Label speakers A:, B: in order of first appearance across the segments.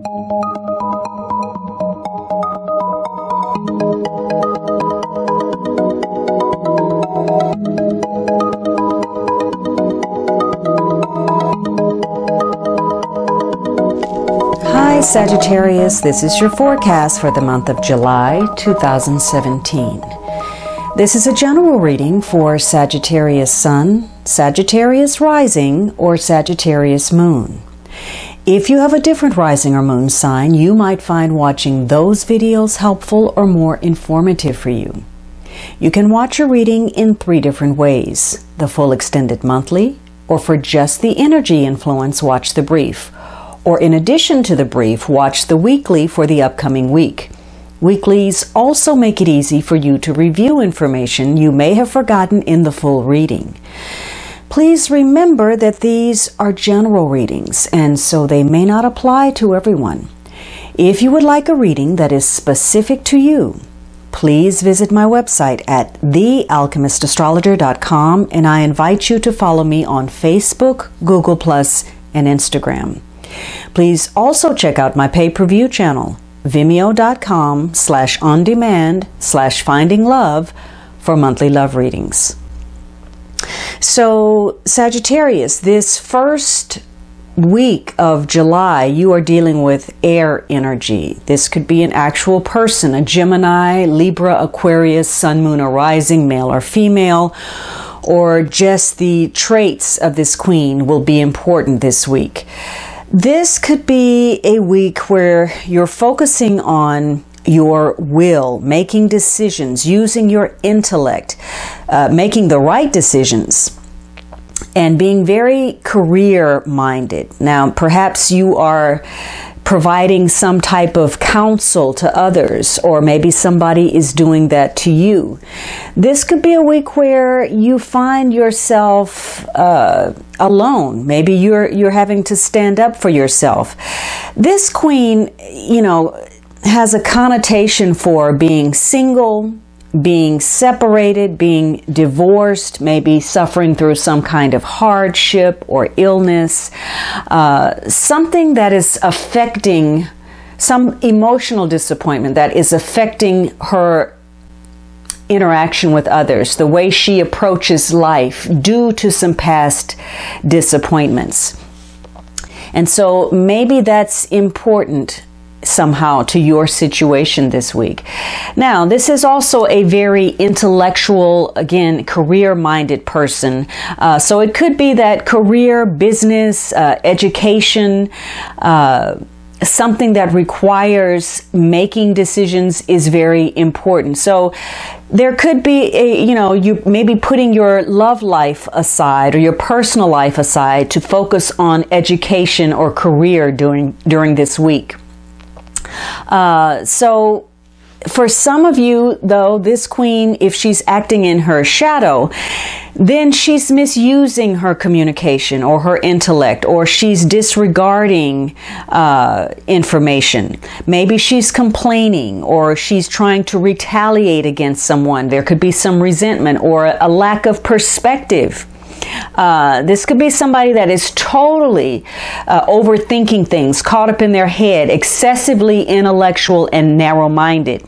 A: Hi Sagittarius, this is your forecast for the month of July 2017. This is a general reading for Sagittarius Sun, Sagittarius Rising, or Sagittarius Moon. If you have a different rising or moon sign, you might find watching those videos helpful or more informative for you. You can watch your reading in 3 different ways: the full extended monthly, or for just the energy influence, watch the brief, or in addition to the brief, watch the weekly for the upcoming week. Weeklies also make it easy for you to review information you may have forgotten in the full reading. Please remember that these are general readings, and so they may not apply to everyone. If you would like a reading that is specific to you, please visit my website at thealchemistastrologer.com, and I invite you to follow me on Facebook, Google+, and Instagram. Please also check out my pay-per-view channel, vimeo.com/on-demand/findinglove for monthly love readings. So Sagittarius, this first week of July, you are dealing with air energy. This could be an actual person, a Gemini, Libra, Aquarius, Sun, Moon, or Rising, male or female, or just the traits of this queen will be important this week. This could be a week where you're focusing on your will, making decisions, using your intellect, making the right decisions, and being very career-minded. Now, perhaps you are providing some type of counsel to others, or maybe somebody is doing that to you. This could be a week where you find yourself alone. Maybe you're having to stand up for yourself. This queen, has a connotation for being single, being separated, being divorced, maybe suffering through some kind of hardship or illness, something that is affecting, some emotional disappointment that is affecting her interaction with others, the way she approaches life due to some past disappointments. And so maybe that's important somehow to your situation this week. Now, this is also a very intellectual, again, career-minded person. So it could be that career, business, education, something that requires making decisions is very important. So there could be you maybe putting your love life aside or your personal life aside to focus on education or career during this week. So for some of you, though, this queen, if she's acting in her shadow, then she's misusing her communication or her intellect, or she's disregarding information. Maybe she's complaining, or she's trying to retaliate against someone. There could be some resentment or a lack of perspective. This could be somebody that is totally overthinking things, caught up in their head, excessively intellectual and narrow-minded.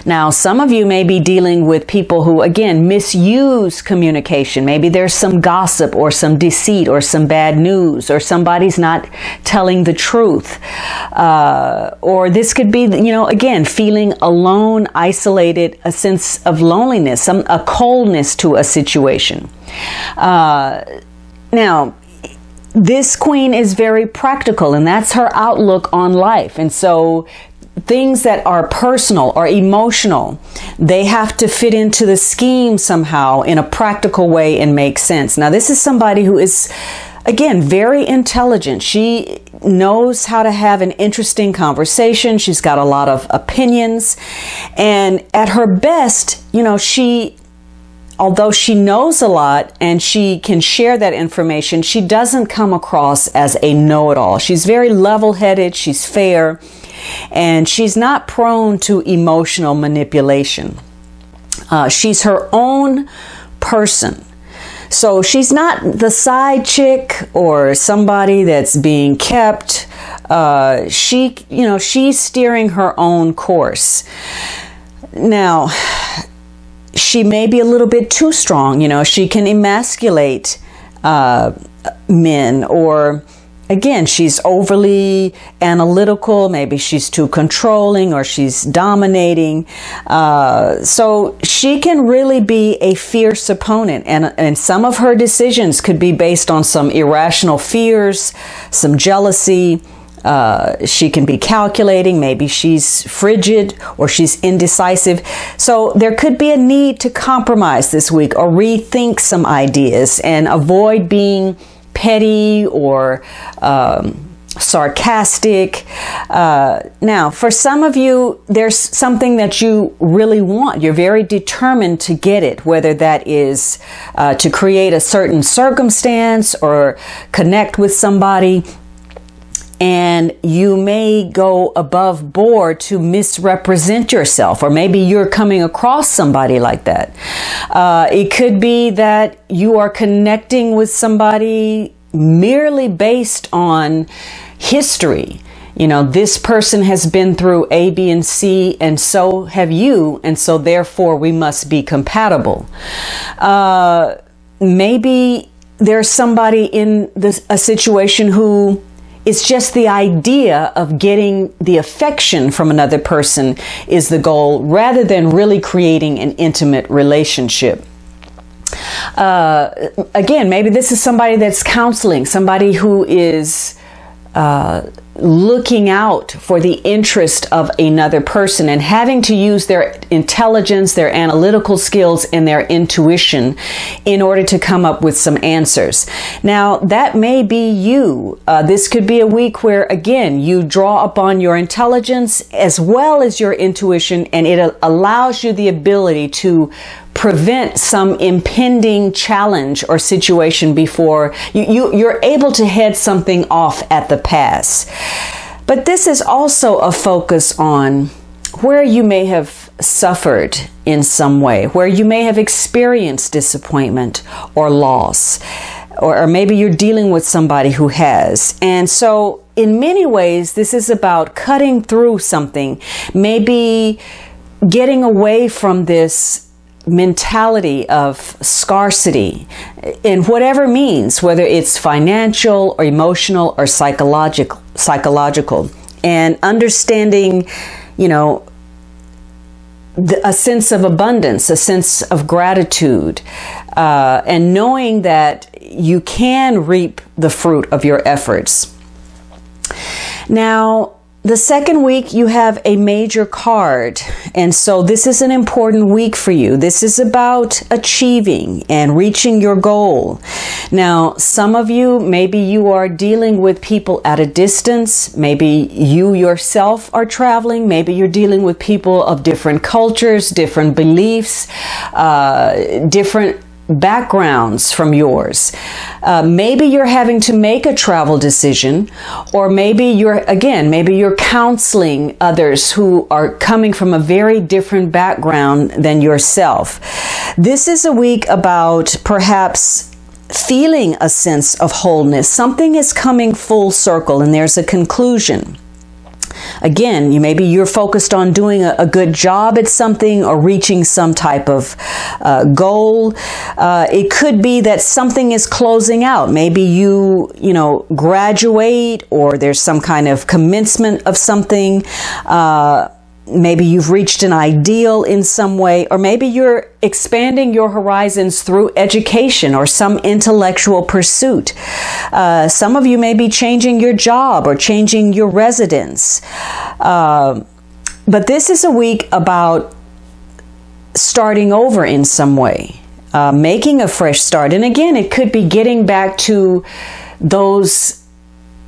A: Now, some of you may be dealing with people who, again, misuse communication. Maybe there's some gossip or some deceit or some bad news, or somebody's not telling the truth. Or this could be, again, feeling alone, isolated, a sense of loneliness, a coldness to a situation. Now, this queen is very practical, and that's her outlook on life. And so things that are personal or emotional, they have to fit into the scheme somehow in a practical way and make sense. Now, this is somebody who is, again, very intelligent. She knows how to have an interesting conversation. She's got a lot of opinions. And at her best, although she knows a lot and she can share that information, she doesn't come across as a know-it-all. She's very level-headed, she's fair, and she's not prone to emotional manipulation. She's her own person. So she's not the side chick or somebody that's being kept she's steering her own course. Now, she may be a little bit too strong. She can emasculate men, or again, she's overly analytical. Maybe she's too controlling, or she's dominating. So she can really be a fierce opponent. And some of her decisions could be based on some irrational fears, some jealousy. She can be calculating. Maybe she's frigid, or she's indecisive. So there could be a need to compromise this week, or rethink some ideas and avoid being petty or sarcastic. Now, for some of you, there's something that you really want. You're very determined to get it, whether that is to create a certain circumstance or connect with somebody. And you may go above board to misrepresent yourself, or maybe you're coming across somebody like that. It could be that you are connecting with somebody merely based on history. This person has been through A, B, and C, and so have you, and so therefore we must be compatible. Maybe there's somebody in a situation who it's just the idea of getting the affection from another person is the goal, rather than really creating an intimate relationship. Again, maybe this is somebody that's counseling, somebody who is looking out for the interest of another person and having to use their intelligence, their analytical skills, and their intuition in order to come up with some answers. Now, that may be you. This could be a week where, again, you draw upon your intelligence as well as your intuition, and it allows you the ability to prevent some impending challenge or situation before you're able to head something off at the pass. But this is also a focus on where you may have suffered in some way, where you may have experienced disappointment or loss, or maybe you're dealing with somebody who has. And so in many ways, this is about cutting through something, maybe getting away from this mentality of scarcity in whatever means, whether it's financial or emotional or psychological, and understanding, a sense of abundance, a sense of gratitude, and knowing that you can reap the fruit of your efforts. Now, the second week, you have a major card, and so this is an important week for you. This is about achieving and reaching your goal. Now, some of you, maybe you are dealing with people at a distance. Maybe you yourself are traveling. Maybe you're dealing with people of different cultures, different beliefs, different backgrounds from yours. Maybe you're having to make a travel decision, or maybe you're counseling others who are coming from a very different background than yourself. This is a week about perhaps feeling a sense of wholeness. Something is coming full circle and there's a conclusion. Again, maybe you're focused on doing a good job at something or reaching some type of goal. It could be that something is closing out. Maybe you graduate, or there's some kind of commencement of something. Maybe you've reached an ideal in some way, or maybe you're expanding your horizons through education or some intellectual pursuit. Some of you may be changing your job or changing your residence. But this is a week about starting over in some way, making a fresh start. And again, it could be getting back to those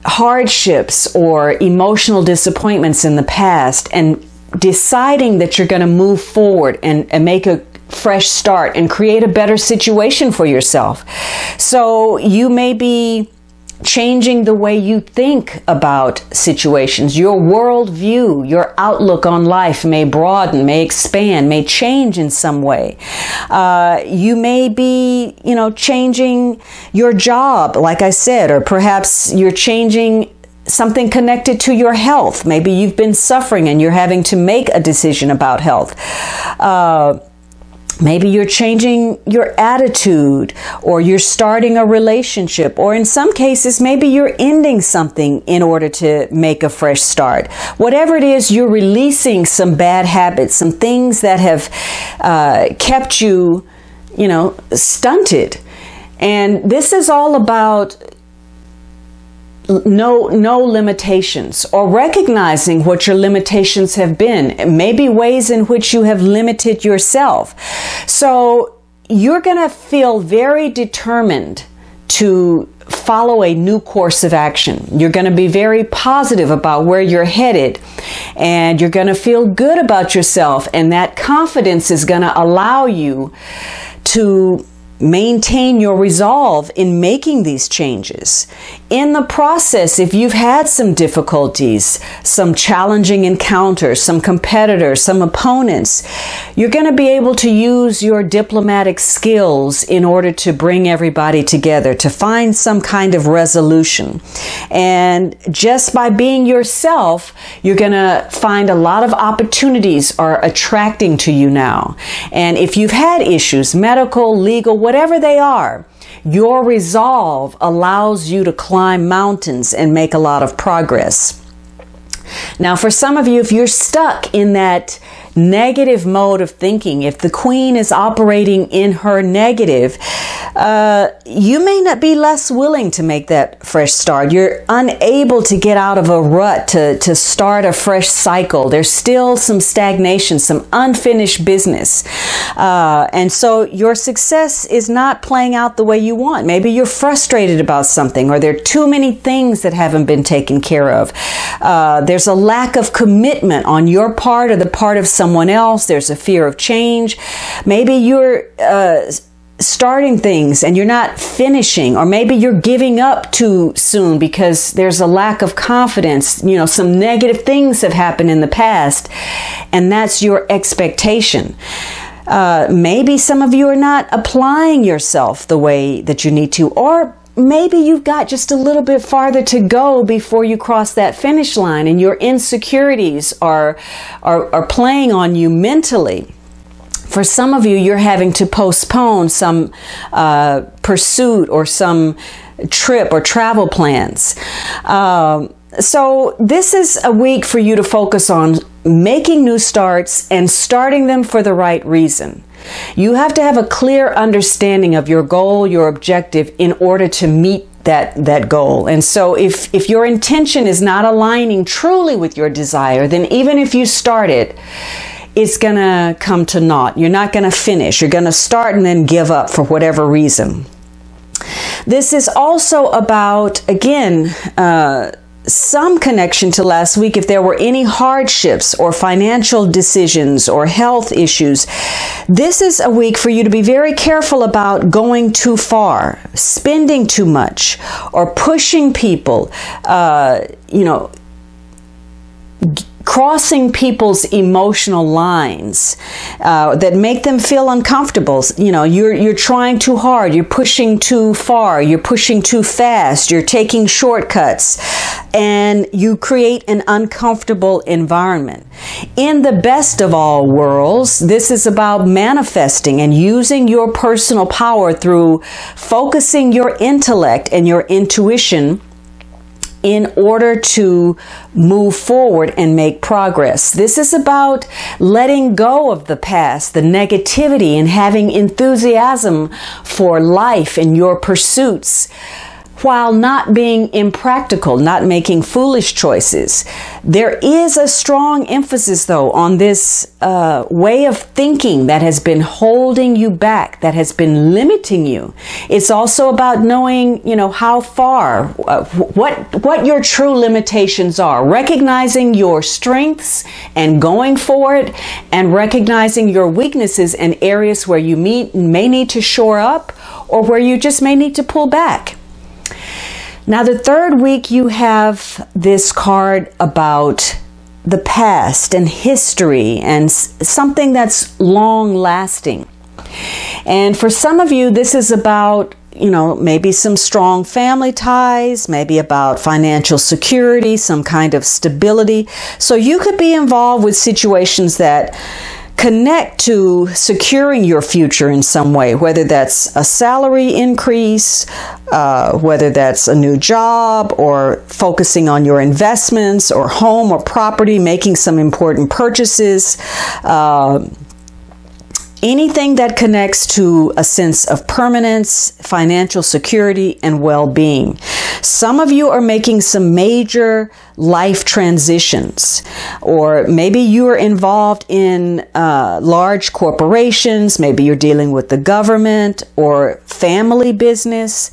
A: hardships or emotional disappointments in the past and deciding that you're going to move forward and make a fresh start and create a better situation for yourself. So you may be changing the way you think about situations. Your worldview, your outlook on life may broaden, may expand, may change in some way. You may be, changing your job, like I said, or perhaps you're changing something connected to your health. Maybe you've been suffering and you're having to make a decision about health. Maybe you're changing your attitude, or you're starting a relationship, or in some cases, maybe you're ending something in order to make a fresh start. Whatever it is, you're releasing some bad habits, some things that have kept you, stunted. And this is all about no limitations, or recognizing what your limitations have been, maybe ways in which you have limited yourself. So you're going to feel very determined to follow a new course of action. You're going to be very positive about where you're headed, and you're going to feel good about yourself, and that confidence is going to allow you to maintain your resolve in making these changes. In the process, if you've had some difficulties, some challenging encounters, some competitors, some opponents, you're going to be able to use your diplomatic skills in order to bring everybody together, to find some kind of resolution. And just by being yourself, you're going to find a lot of opportunities are attracting to you now. And if you've had issues, medical, legal, whatever they are, your resolve allows you to climb mountains and make a lot of progress. Now, for some of you, if you're stuck in that negative mode of thinking, if the queen is operating in her negative, you may not be less willing to make that fresh start. You're unable to get out of a rut, to start a fresh cycle. There's still some stagnation, some unfinished business. And so your success is not playing out the way you want. Maybe you're frustrated about something, or there are too many things that haven't been taken care of. There's a lack of commitment on your part or the part of someone else. There's a fear of change. Maybe you're starting things and you're not finishing, or maybe you're giving up too soon because there's a lack of confidence. Some negative things have happened in the past, and that's your expectation. Maybe some of you are not applying yourself the way that you need to, or maybe you've got just a little bit farther to go before you cross that finish line, and your insecurities are playing on you mentally. For some of you, you're having to postpone some pursuit or some trip or travel plans. So this is a week for you to focus on making new starts and starting them for the right reason. You have to have a clear understanding of your goal, your objective, in order to meet that goal. And so if your intention is not aligning truly with your desire, then even if you start it, it's going to come to naught. You're not going to finish. You're going to start and then give up for whatever reason. This is also about, again, some connection to last week. If there were any hardships or financial decisions or health issues, this is a week for you to be very careful about going too far, spending too much, or pushing people, crossing people's emotional lines that make them feel uncomfortable. You're trying too hard, you're pushing too far, you're pushing too fast, you're taking shortcuts, and you create an uncomfortable environment. In the best of all worlds, this is about manifesting and using your personal power through focusing your intellect and your intuition in order to move forward and make progress. This is about letting go of the past, the negativity, and having enthusiasm for life and your pursuits, while not being impractical, not making foolish choices. There is a strong emphasis, though, on this way of thinking that has been holding you back, that has been limiting you. It's also about knowing, how far, what your true limitations are, recognizing your strengths and going for it, and recognizing your weaknesses and areas where you may need to shore up, or where you just may need to pull back. Now, the third week, you have this card about the past and history and something that's long lasting. And for some of you, this is about, maybe some strong family ties, maybe about financial security, some kind of stability. So you could be involved with situations that connect to securing your future in some way, whether that's a salary increase, whether that's a new job, or focusing on your investments or home or property, making some important purchases. Anything that connects to a sense of permanence, financial security, and well-being. Some of you are making some major life transitions, or maybe you are involved in large corporations, maybe you're dealing with the government or family business.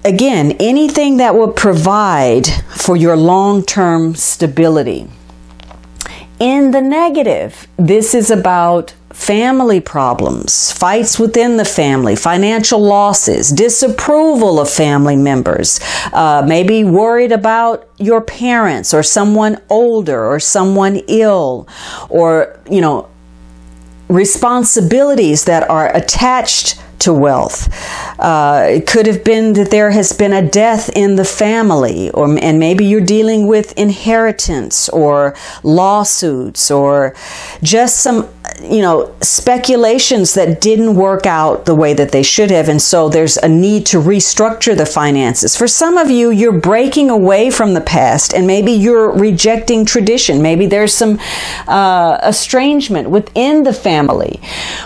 A: Again, anything that will provide for your long-term stability. In the negative, this is about family problems, fights within the family, financial losses, disapproval of family members, maybe worried about your parents or someone older or someone ill, or, responsibilities that are attached to wealth. It could have been that there has been a death in the family, and maybe you're dealing with inheritance or lawsuits, or just some, speculations that didn't work out the way that they should have. And so there's a need to restructure the finances. For some of you, you're breaking away from the past, and maybe you're rejecting tradition. Maybe there's some estrangement within the family.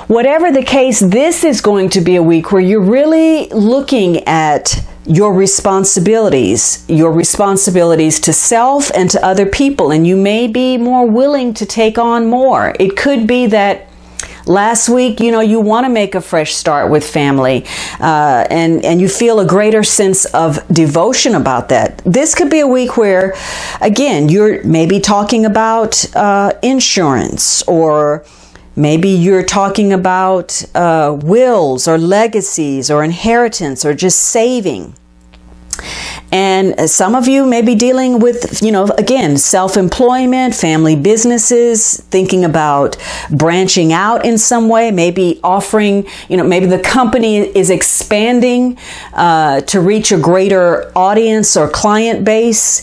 A: Whatever the case, this is going to be a week where you're really looking at your responsibilities to self and to other people, and you may be more willing to take on more. It could be that last week, you want to make a fresh start with family, and you feel a greater sense of devotion about that. This could be a week where, again, you're maybe talking about insurance, or maybe you're talking about wills or legacies or inheritance or just saving. And some of you may be dealing with, again, self-employment, family businesses, thinking about branching out in some way, maybe offering, maybe the company is expanding to reach a greater audience or client base.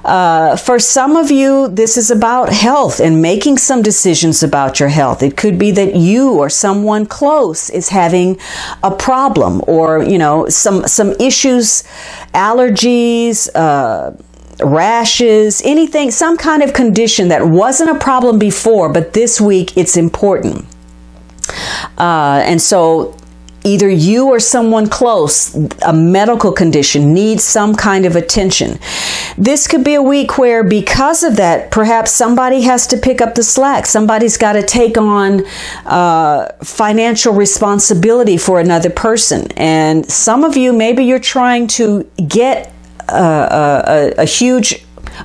A: For some of you, this is about health and making some decisions about your health. It could be that you or someone close is having a problem, or, some issues, allergies, rashes, anything, some kind of condition that wasn't a problem before, but this week it's important. And so either you or someone close, a medical condition, needs some kind of attention. This could be a week where, because of that, perhaps somebody has to pick up the slack. Somebody's got to take on financial responsibility for another person. And some of you, maybe you're trying to get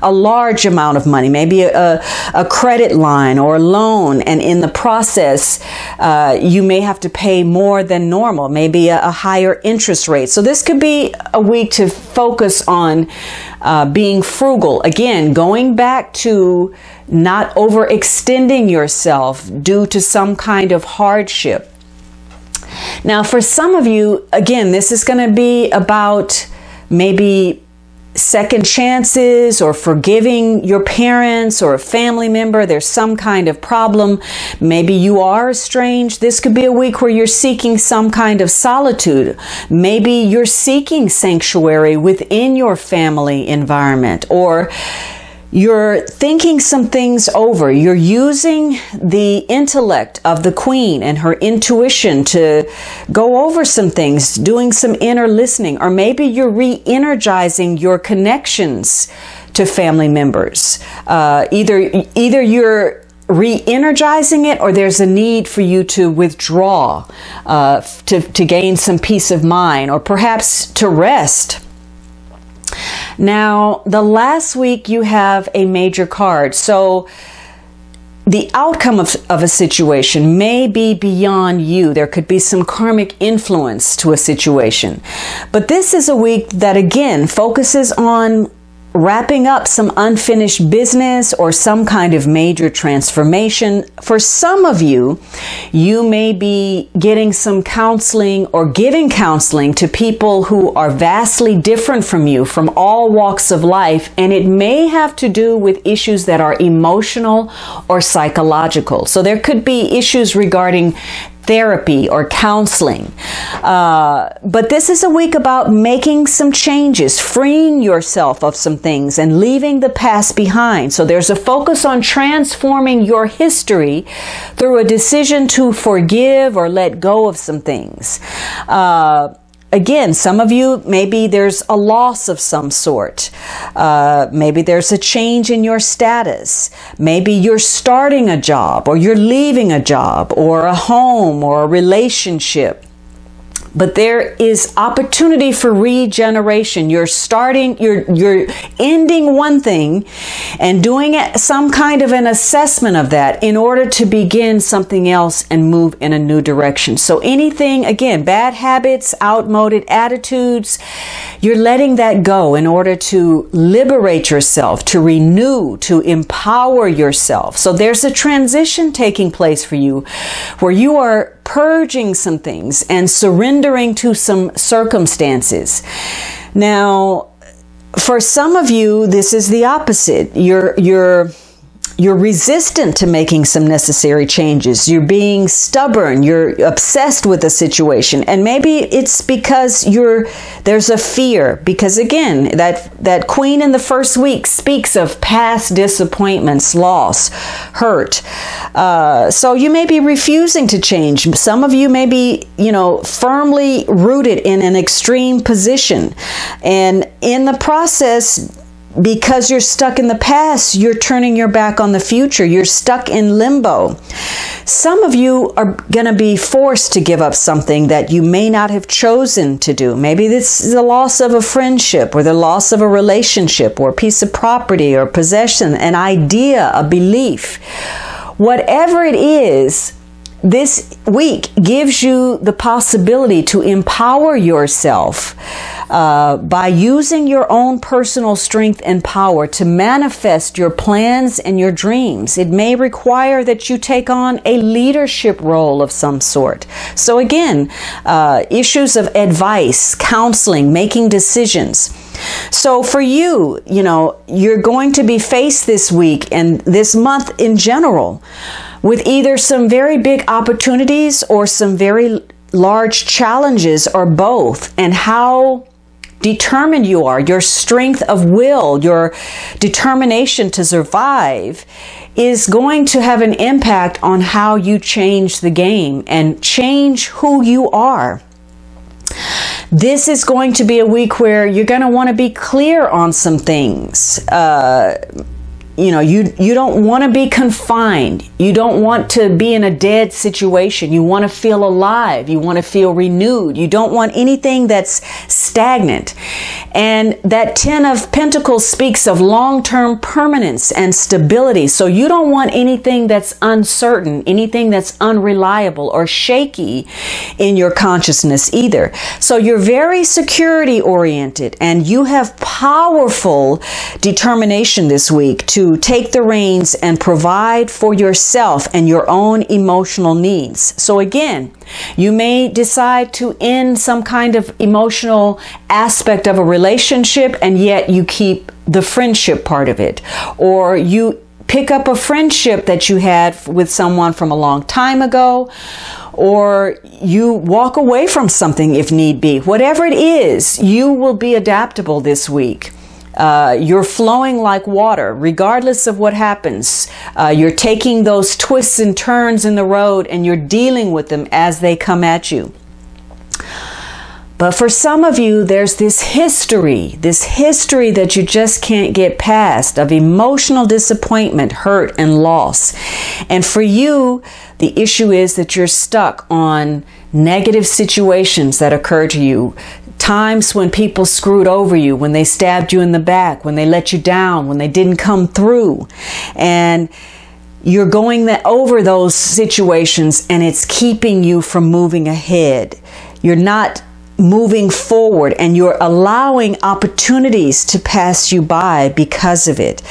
A: a large amount of money, maybe a credit line or a loan, and in the process, you may have to pay more than normal, maybe a higher interest rate. So this could be a week to focus on being frugal. Again, going back to not overextending yourself due to some kind of hardship. Now, for some of you, again, this is going to be about maybe second chances, or forgiving your parents or a family member. There's some kind of problem. Maybe you are estranged. This could be a week where you're seeking some kind of solitude. Maybe you're seeking sanctuary within your family environment, or you're thinking some things over. You're using the intellect of the Queen and her intuition to go over some things, doing some inner listening, or maybe you're re-energizing your connections to family members. Either you're re-energizing it, or there's a need for you to withdraw to gain some peace of mind, or perhaps to rest. Now, the last week you have a major card. So the outcome of a situation may be beyond you. There could be some karmic influence to a situation. But this is a week that, again, focuses on wrapping up some unfinished business or some kind of major transformation. For some of you, you may be getting some counseling or giving counseling to people who are vastly different from you, from all walks of life, and it may have to do with issues that are emotional or psychological. So there could be issues regarding therapy or counseling. But this is a week about making some changes, freeing yourself of some things and leaving the past behind. So there's a focus on transforming your history through a decision to forgive or let go of some things. Again, some of you, maybe there's a loss of some sort. Maybe there's a change in your status. Maybe you're starting a job or you're leaving a job or a home or a relationship. But there is opportunity for regeneration. You're ending one thing and doing some kind of an assessment of that in order to begin something else and move in a new direction. So anything, again, bad habits, outmoded attitudes, you're letting that go in order to liberate yourself, to renew, to empower yourself. So there's a transition taking place for you where you are purging some things and surrendering to some circumstances. Now, for some of you, this is the opposite. You're resistant to making some necessary changes. You're being stubborn. You're obsessed with the situation. And maybe it's because there's a fear. Because again, that queen in the first week speaks of past disappointments, loss, hurt. So you may be refusing to change. Some of you may be, firmly rooted in an extreme position. And in the process, because you're stuck in the past, you're turning your back on the future. You're stuck in limbo. Some of you are going to be forced to give up something that you may not have chosen to do. Maybe this is the loss of a friendship or the loss of a relationship or a piece of property or possession, an idea, a belief. Whatever it is, this week gives you the possibility to empower yourself by using your own personal strength and power to manifest your plans and your dreams. It may require that you take on a leadership role of some sort. So again, issues of advice, counseling, making decisions. So for you, you're going to be faced this week and this month in general with either some very big opportunities or some very large challenges or both. And how determined you are, your strength of will, your determination to survive is going to have an impact on how you change the game and change who you are. This is going to be a week where you're going to want to be clear on some things. You don't want to be confined. You don't want to be in a dead situation. You want to feel alive. You want to feel renewed. You don't want anything that's stagnant. And that 10 of Pentacles speaks of long-term permanence and stability. So you don't want anything that's uncertain, anything that's unreliable or shaky in your consciousness either. So you're very security oriented and you have powerful determination this week to take the reins and provide for yourself and your own emotional needs. So again, you may decide to end some kind of emotional aspect of a relationship and yet you keep the friendship part of it. Or you pick up a friendship that you had with someone from a long time ago, or you walk away from something if need be. Whatever it is, you will be adaptable this week. You're flowing like water, regardless of what happens. You're taking those twists and turns in the road and you're dealing with them as they come at you. But for some of you, there's this history that you just can't get past of emotional disappointment, hurt, and loss. And for you, the issue is that you're stuck on negative situations that occur to you. Times when people screwed over you, when they stabbed you in the back, when they let you down, when they didn't come through. And you're going over those situations and it's keeping you from moving ahead. You're not moving forward, and you're allowing opportunities to pass you by because of it.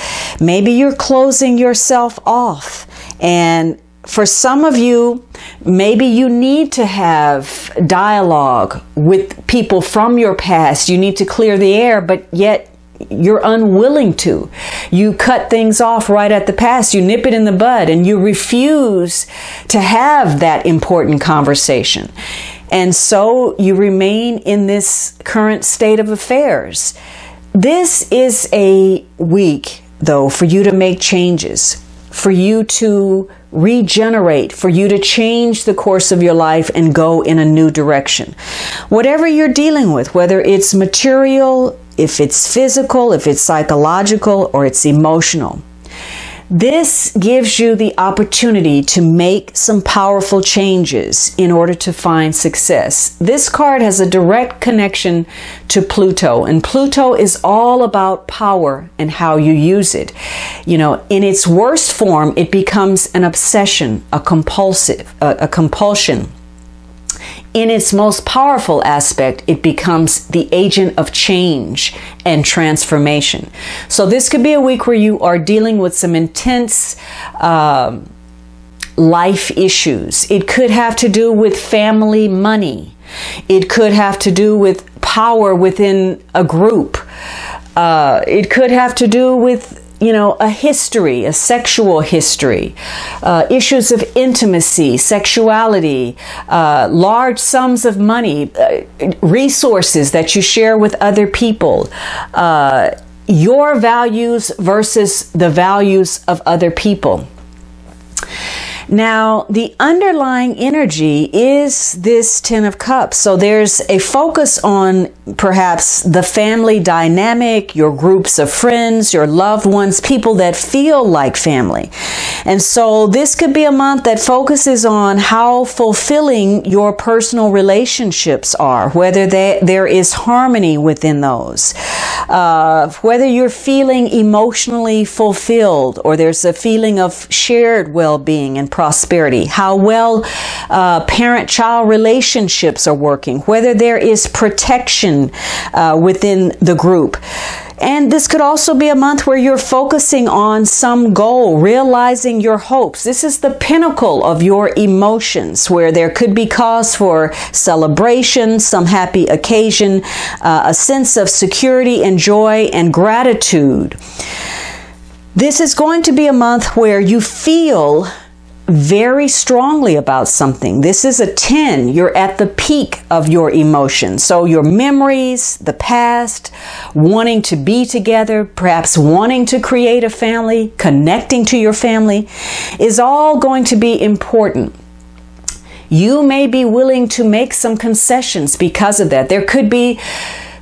A: Maybe you're closing yourself off, and for some of you, maybe you need to have dialogue with people from your past. You need to clear the air, but yet you're unwilling to. You cut things off right at the pass. You nip it in the bud, and you refuse to have that important conversation. And so you remain in this current state of affairs. This is a week, though, for you to make changes, for you to regenerate, for you to change the course of your life and go in a new direction. Whatever you're dealing with, whether it's material, if it's physical, if it's psychological, or it's emotional, this gives you the opportunity to make some powerful changes in order to find success. This card has a direct connection to Pluto, and Pluto is all about power and how you use it. You know, in its worst form, it becomes an obsession, a compulsion. In its most powerful aspect, it becomes the agent of change and transformation. So this could be a week where you are dealing with some intense life issues. It could have to do with family money. It could have to do with power within a group. It could have to do with, you know, a history, a sexual history, issues of intimacy, sexuality, large sums of money, resources that you share with other people, your values versus the values of other people. Now, the underlying energy is this Ten of Cups. So there's a focus on perhaps the family dynamic, your groups of friends, your loved ones, people that feel like family. And so this could be a month that focuses on how fulfilling your personal relationships are, whether there is harmony within those, whether you're feeling emotionally fulfilled or there's a feeling of shared well-being and prosperity, how well parent-child relationships are working, whether there is protection within the group. And this could also be a month where you're focusing on some goal, realizing your hopes. This is the pinnacle of your emotions, where there could be cause for celebration, some happy occasion, a sense of security and joy and gratitude. This is going to be a month where you feel very strongly about something. This is a 10. You're at the peak of your emotions. So your memories, the past, wanting to be together, perhaps wanting to create a family, connecting to your family, is all going to be important. You may be willing to make some concessions because of that. There could be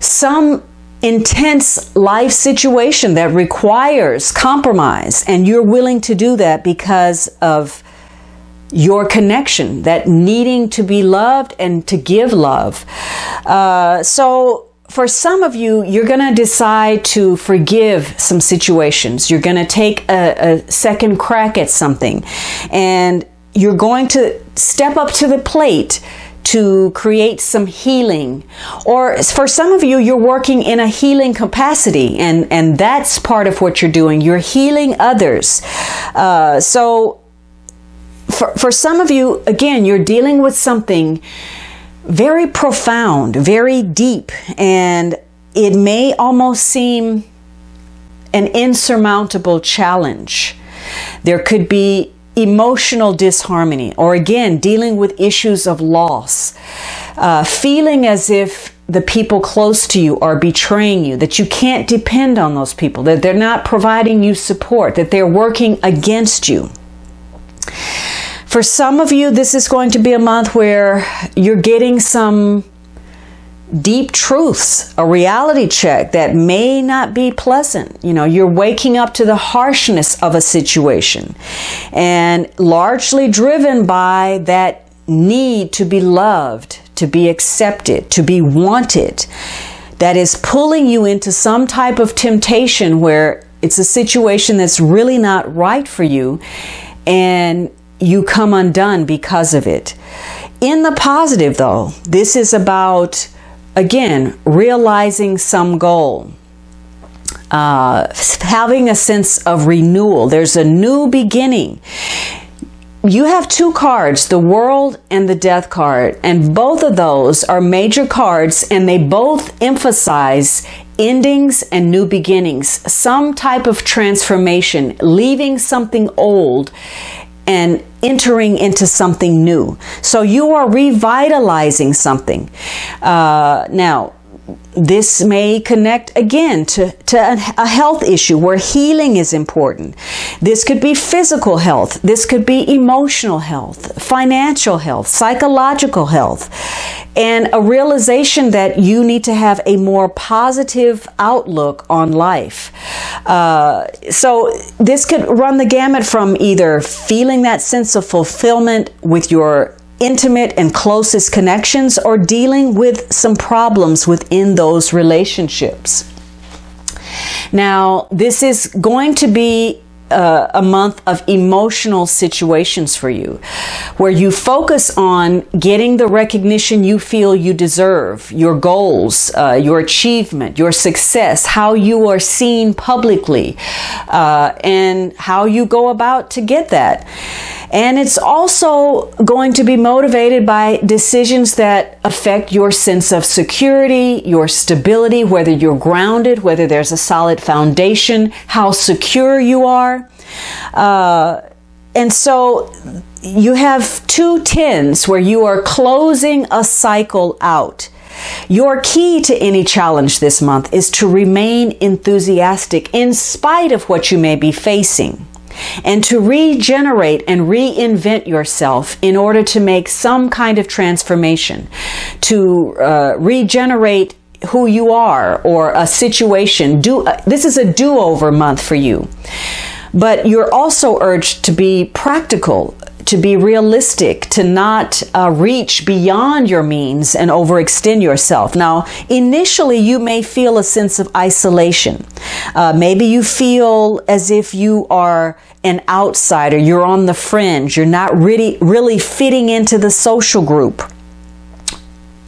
A: some intense life situation that requires compromise, and you're willing to do that because of your connection, that needing to be loved and to give love. So for some of you, you're going to decide to forgive some situations. You're going to take a second crack at something, and you're going to step up to the plate to create some healing. Or for some of you, you're working in a healing capacity, and that's part of what you're doing. You're healing others. So for some of you, again, you're dealing with something very profound, very deep, and it may almost seem an insurmountable challenge. There could be emotional disharmony, or again, dealing with issues of loss, feeling as if the people close to you are betraying you, that you can't depend on those people, that they're not providing you support, that they're working against you. For some of you, this is going to be a month where you're getting some deep truths, a reality check that may not be pleasant. You know, you're waking up to the harshness of a situation, and largely driven by that need to be loved, to be accepted, to be wanted, that is pulling you into some type of temptation where it's a situation that's really not right for you, and you come undone because of it. In the positive, though, this is about again, realizing some goal. Having a sense of renewal. There's a new beginning. You have two cards, the World and the Death card, and both of those are major cards, and they both emphasize endings and new beginnings, some type of transformation, leaving something old and entering into something new. So you are revitalizing something. Now, this may connect again to a health issue where healing is important. This could be physical health. This could be emotional health, financial health, psychological health, and a realization that you need to have a more positive outlook on life. So this could run the gamut from either feeling that sense of fulfillment with your intimate and closest connections, or dealing with some problems within those relationships. Now, this is going to be a month of emotional situations for you, where you focus on getting the recognition you feel you deserve, your goals, your achievement, your success, how you are seen publicly, and how you go about to get that. And it's also going to be motivated by decisions that affect your sense of security, your stability, whether you're grounded, whether there's a solid foundation, how secure you are. And so you have two tens where you are closing a cycle out. Your key to any challenge this month is to remain enthusiastic in spite of what you may be facing, and to regenerate and reinvent yourself in order to make some kind of transformation, to regenerate who you are or a situation. This is a do-over month for you. But you're also urged to be practical, to be realistic, to not reach beyond your means and overextend yourself. Now, initially, you may feel a sense of isolation. Maybe you feel as if you are an outsider. You're on the fringe. You're not really fitting into the social group.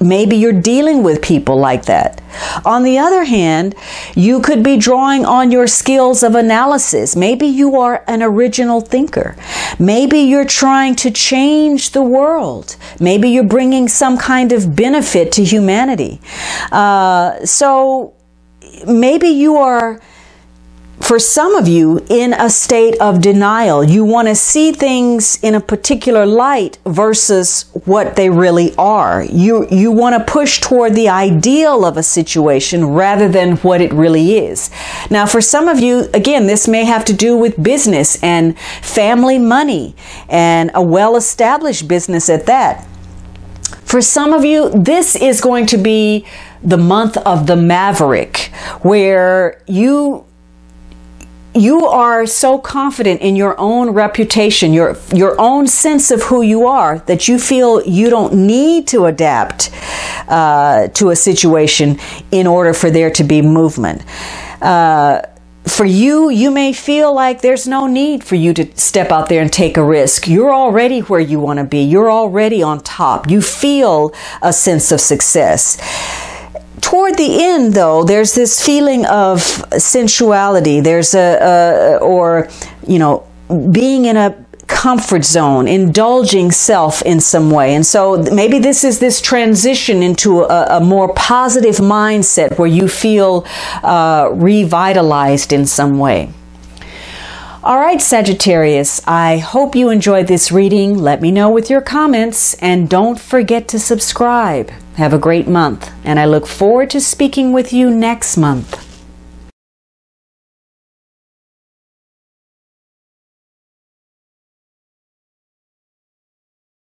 A: Maybe you're dealing with people like that. On the other hand, you could be drawing on your skills of analysis. Maybe you are an original thinker. Maybe you're trying to change the world. Maybe you're bringing some kind of benefit to humanity. So maybe you are, for some of you, in a state of denial. You want to see things in a particular light versus what they really are. You want to push toward the ideal of a situation rather than what it really is. Now, for some of you, again, this may have to do with business and family money, and a well-established business at that. For some of you, this is going to be the month of the maverick, where you are so confident in your own reputation, your own sense of who you are, that you feel you don't need to adapt to a situation in order for there to be movement. For you, you may feel like there's no need for you to step out there and take a risk. You're already where you want to be. You're already on top. You feel a sense of success. Toward the end, though, there's this feeling of sensuality. There's being in a comfort zone, indulging self in some way. And so maybe this is this transition into a more positive mindset where you feel revitalized in some way. All right, Sagittarius, I hope you enjoyed this reading. Let me know with your comments, and don't forget to subscribe. Have a great month, and I look forward to speaking with you next month.